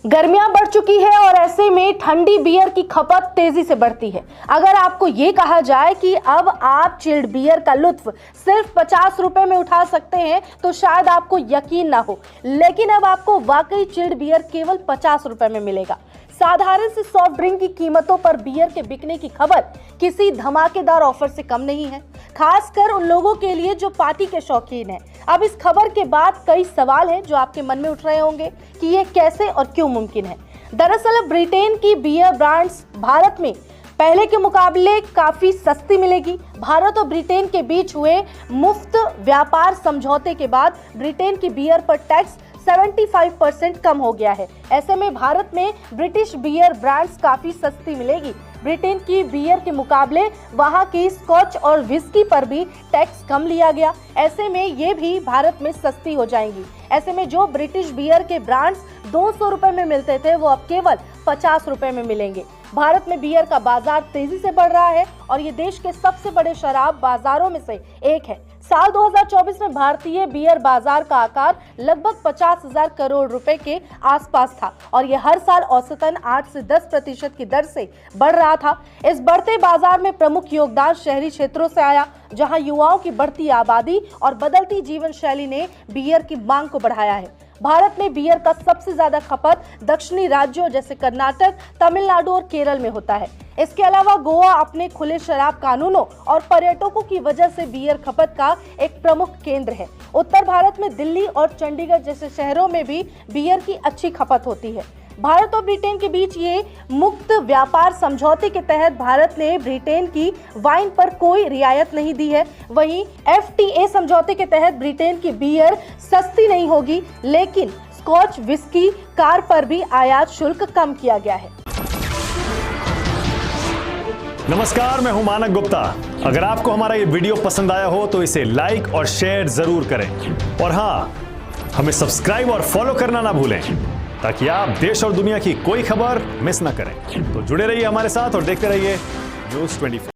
गर्मियां बढ़ चुकी है और ऐसे में ठंडी बियर की खपत तेजी से बढ़ती है। अगर आपको ये कहा जाए कि अब आप चिल्ड बियर का लुत्फ सिर्फ 50 रुपए में उठा सकते हैं तो शायद आपको यकीन ना हो, लेकिन अब आपको वाकई चिल्ड बियर केवल 50 रुपए में मिलेगा। साधारण से सॉफ्ट ड्रिंक की कीमतों पर बियर के बिकने की खबर किसी धमाकेदार ऑफर से कम नहीं है, खासकर उन लोगों के लिए जो पार्टी के शौकीन हैं। अब इस खबर के बाद कई सवाल हैं जो आपके मन में उठ रहे होंगे कि ये कैसे और क्यों मुमकिन है। दरअसल ब्रिटेन की बियर ब्रांड्स भारत में पहले के मुकाबले काफी सस्ती मिलेगी। भारत और ब्रिटेन के बीच हुए मुफ्त व्यापार समझौते के बाद ब्रिटेन की बियर पर टैक्स 75% कम हो गया है। ऐसे में भारत में ब्रिटिश बियर ब्रांड्स काफी सस्ती मिलेगी। ब्रिटेन की बियर के मुकाबले वहां की स्कॉच और विस्की पर भी टैक्स कम लिया गया। ऐसे में ये भी भारत में सस्ती हो जाएंगी। ऐसे में जो ब्रिटिश बियर के ब्रांड्स 200 रुपए में मिलते थे वो अब केवल 50 रुपए में मिलेंगे। भारत में बियर का बाजार तेजी से बढ़ रहा है और ये देश के सबसे बड़े शराब बाजारों में से एक है। साल 2024 में भारतीय बियर बाजार का आकार लगभग 50,000 करोड़ रुपए के आसपास था और ये हर साल औसतन 8 से 10% की दर से बढ़ रहा था। इस बढ़ते बाजार में प्रमुख योगदान शहरी क्षेत्रों से आया, जहां युवाओं की बढ़ती आबादी और बदलती जीवन शैली ने बियर की मांग को बढ़ाया है। भारत में बियर का सबसे ज्यादा खपत दक्षिणी राज्यों जैसे कर्नाटक, तमिलनाडु और केरल में होता है। इसके अलावा गोवा अपने खुले शराब कानूनों और पर्यटकों की वजह से बियर खपत का एक प्रमुख केंद्र है। उत्तर भारत में दिल्ली और चंडीगढ़ जैसे शहरों में भी बियर की अच्छी खपत होती है। भारत और ब्रिटेन के बीच ये मुक्त व्यापार समझौते के तहत भारत ने ब्रिटेन की वाइन पर कोई रियायत नहीं दी है। वहीं FTA समझौते के तहत ब्रिटेन की बियर सस्ती नहीं होगी, लेकिन स्कॉच, विस्की, कार पर भी आयात शुल्क कम किया गया है। नमस्कार, मैं हूं मानक गुप्ता। अगर आपको हमारा ये वीडियो पसंद आया हो तो इसे लाइक और शेयर जरूर करें और हाँ, हमें सब्सक्राइब और फॉलो करना ना भूलें ताकि आप देश और दुनिया की कोई खबर मिस ना करें। तो जुड़े रहिए हमारे साथ और देखते रहिए News 24।